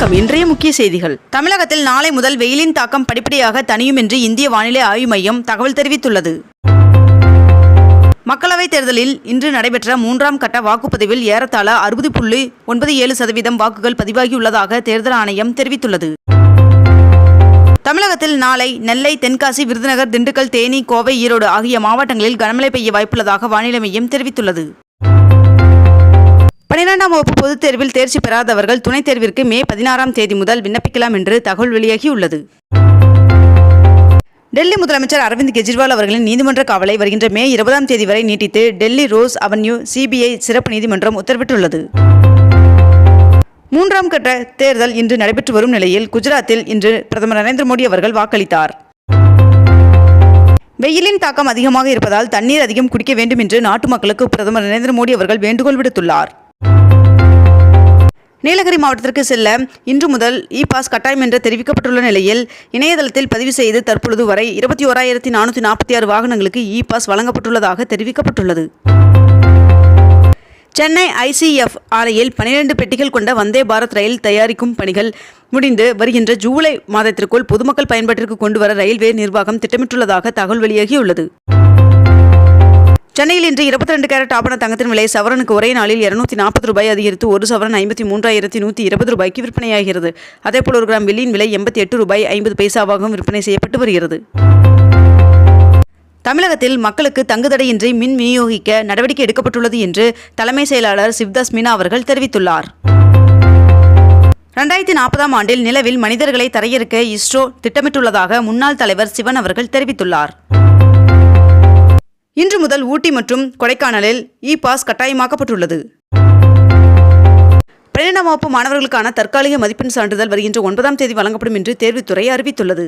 வணக்கம். இன்றைய முக்கிய செய்திகள். தமிழகத்தில் நாளை முதல் வெயிலின் தாக்கம் படிப்படியாக தணியும் என்று இந்திய வானிலை ஆய்வு மையம் தகவல் தெரிவித்துள்ளது. மக்களவைத் தேர்தலில் இன்று நடைபெற்ற 3ஆம் கட்ட வாக்குப்பதிவில் ஏறத்தாழ 60.97% வாக்குகள் பதிவாகியுள்ளதாக தேர்தல் ஆணையம் தெரிவித்துள்ளது. தமிழகத்தில் நாளை நெல்லை, தென்காசி, விருதுநகர், திண்டுக்கல், தேனி, கோவை, ஈரோடு ஆகிய மாவட்டங்களில் கனமழை பெய்ய வாய்ப்புள்ளதாக வானிலை மையம் தெரிவித்துள்ளது. 12ஆம் வகுப்பு பொதுத் தேர்வில் தேர்ச்சி பெறாதவர்கள் துணைத் தேர்விற்கு மே 16ஆம் தேதி முதல் விண்ணப்பிக்கலாம் என்று தகவல் வெளியாகியுள்ளது. டெல்லி முதலமைச்சர் அரவிந்த் கெஜ்ரிவால் அவர்களின் நீதிமன்ற காவலை வருகின்ற மே 20ஆம் தேதி வரை நீட்டித்து டெல்லி ரோஸ் அவென்யூ சிபிஐ சிறப்பு நீதிமன்றம் உத்தரவிட்டுள்ளது. 3ஆம் கட்ட தேர்தல் இன்று நடைபெற்று வரும் நிலையில் குஜராத்தில் இன்று பிரதமர் நரேந்திர மோடி அவர்கள் வாக்களித்தார். வெயிலின் தாக்கம் அதிகமாக இருப்பதால் தண்ணீர் அதிகம் குடிக்க வேண்டும் என்று நாட்டு மக்களுக்கு பிரதமர் நரேந்திர மோடி அவர்கள் வேண்டுகோள் விடுத்துள்ளார். நீலகிரி மாவட்டத்திற்கு செல்ல இன்று முதல் இ-பாஸ் கட்டாயம் என்று தெரிவிக்கப்பட்டுள்ள நிலையில் இணையதளத்தில் பதிவு செய்து தற்பொழுது வரை 21,446 வாகனங்களுக்கு இ-பாஸ் வழங்கப்பட்டுள்ளதாக தெரிவிக்கப்பட்டுள்ளது. சென்னை ICF ஆலையில் 12 பெட்டிகள் கொண்ட வந்தே பாரத் ரயில் தயாரிக்கும் பணிகள் முடிந்து வருகின்ற ஜூலை மாதத்திற்குள் பொதுமக்கள் பயன்பாட்டிற்கு கொண்டுவர ரயில்வே நிர்வாகம் திட்டமிட்டுள்ளதாக தகவல் வெளியாகியுள்ளது. சென்னையில் இன்று 22 கேரட் ஆபண தங்கத்தின் விலை சவரனுக்கு ஒரே நாளில் 240 ரூபாய் அதிகரித்து ஒரு சவரன் 53,120 ரூபாய்க்கு விற்பனையாகிறது. அதேபோல் ஒரு கிராம் வெள்ளியின் விலை 88 ரூபாய் 50 பைசாவாகவும் விற்பனை செய்யப்பட்டு வருகிறது. தமிழகத்தில் மக்களுக்கு தங்குதடையின்றி மின் விநியோகிக்க நடவடிக்கை எடுக்கப்பட்டுள்ளது என்று தலைமை செயலாளர் சிவ்தாஸ் மீனா அவர்கள் தெரிவித்துள்ளார். 2040ஆம் ஆண்டில் நிலவில் மனிதர்களை தரையிறக்க இஸ்ரோ திட்டமிட்டுள்ளதாக முன்னாள் தலைவர் சிவன் அவர்கள் தெரிவித்துள்ளார். இன்று முதல் ஊட்டி மற்றும் கொடைக்கானலில் இ-பாஸ் கட்டாயமாக்கப்பட்டுள்ளது. 12ஆம் வகுப்பு மாணவர்களுக்கான தற்காலிக மதிப்பெண் சான்றிதழ் வருகின்ற 9ஆம் தேதி வழங்கப்படும் என்று தேர்வுத்துறை அறிவித்துள்ளது.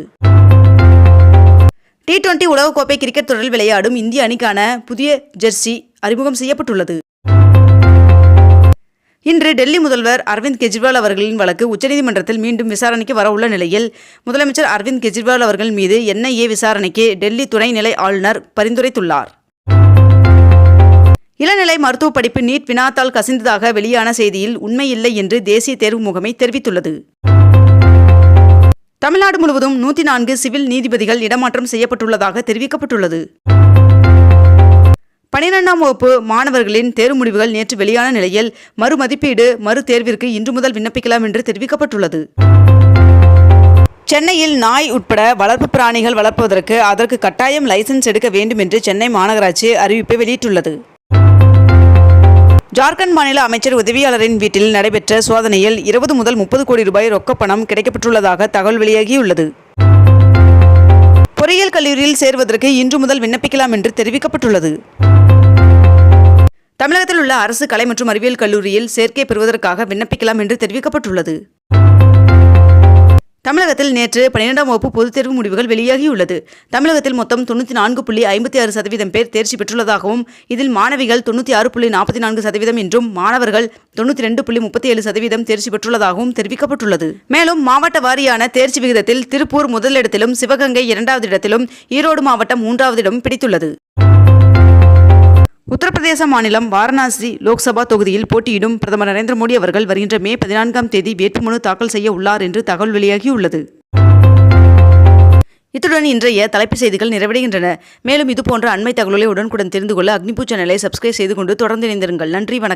T20 உலகக்கோப்பை கிரிக்கெட் தொடரில் விளையாடும் இந்திய அணிக்கான புதிய ஜெர்சி அறிமுகம் செய்யப்பட்டுள்ளது. இன்று டெல்லி முதல்வர் அரவிந்த் கெஜ்ரிவால் அவர்களின் வழக்கு உச்சநீதிமன்றத்தில் மீண்டும் விசாரணைக்கு வரவுள்ள நிலையில் முதலமைச்சர் அரவிந்த் கெஜ்ரிவால் அவர்கள் மீது NIA விசாரணைக்கு டெல்லி துணைநிலை ஆளுநர் பரிந்துரைத்துள்ளார். இளநிலை மருத்துவ படிப்பு நீட் வினாத்தாள் கசிந்ததாக வெளியான செய்தியில் உண்மையில்லை என்று தேசிய தேர்வு முகமை தெரிவித்துள்ளது. தமிழ்நாடு முழுவதும் 104 சிவில் நீதிபதிகள் இடமாற்றம் செய்யப்பட்டுள்ளதாக தெரிவிக்கப்பட்டுள்ளது. 12ஆம் வகுப்பு மாணவர்களின் தேர்வு முடிவுகள் நேற்று வெளியான நிலையில் மறுமதிப்பீடு மறு தேர்விற்கு இன்று முதல் விண்ணப்பிக்கலாம் என்று தெரிவிக்கப்பட்டுள்ளது. சென்னையில் நாய் உட்பட வளர்ப்பு பிராணிகள் வளர்ப்பதற்கு அதற்கு கட்டாயம் லைசென்ஸ் எடுக்க வேண்டும் என்று சென்னை மாநகராட்சி அறிவிப்பை வெளியிட்டுள்ளது. ஜார்க்கண்ட் மாநில அமைச்சர் உதவியாளரின் வீட்டில் நடைபெற்ற சோதனையில் 20 முதல் 30 கோடி ரூபாய் ரொக்கப்பணம் கிடைக்கப்பட்டுள்ளதாக தகவல் வெளியாகியுள்ளது. பொறியியல் கல்லூரியில் சேர்வதற்கு இன்று முதல் விண்ணப்பிக்கலாம் என்று தெரிவிக்கப்பட்டுள்ளது. தமிழகத்தில் உள்ள அரசு கலை மற்றும் அறிவியல் கல்லூரியில் சேர்க்கை பெறுவதற்காக விண்ணப்பிக்கலாம் என்று தெரிவிக்கப்பட்டுள்ளது. தமிழகத்தில் நேற்று 12ஆம் வகுப்பு பொதுத் தேர்வு முடிவுகள் வெளியாகியுள்ளது. தமிழகத்தில் மொத்தம் 94.56% பேர் தேர்ச்சி பெற்றுள்ளதாகவும் இதில் மாணவிகள் 96.44% என்றும் மாணவர்கள் 92.37% தேர்ச்சி பெற்றுள்ளதாகவும் தெரிவிக்கப்பட்டுள்ளது. மேலும் மாவட்ட வாரியான தேர்ச்சி விகிதத்தில் திருப்பூர் முதலிடத்திலும் சிவகங்கை 2வது இடத்திலும் ஈரோடு மாவட்டம் 3வது இடம் பிடித்துள்ளது. உத்தரப்பிரதேச மாநிலம் வாரணாசி லோக்சபா தொகுதியில் போட்டியிடும் பிரதமர் நரேந்திர மோடி அவர்கள் வருகின்ற மே 14ஆம் தேதி வேட்புமனு தாக்கல் செய்ய உள்ளார் என்று தகவல் வெளியாகியுள்ளது. இத்துடன் இன்றைய தலைப்புச் செய்திகள் நிறைவடைகின்றன. மேலும் இதுபோன்ற அண்மை தகவல்களை உடனுக்குடன் தெரிந்து கொள்ள அக்னிபூ சேனலை சப்ஸ்கிரைப் செய்து கொண்டு தொடர்ந்து இணைந்திருங்கள். நன்றி, வணக்கம்.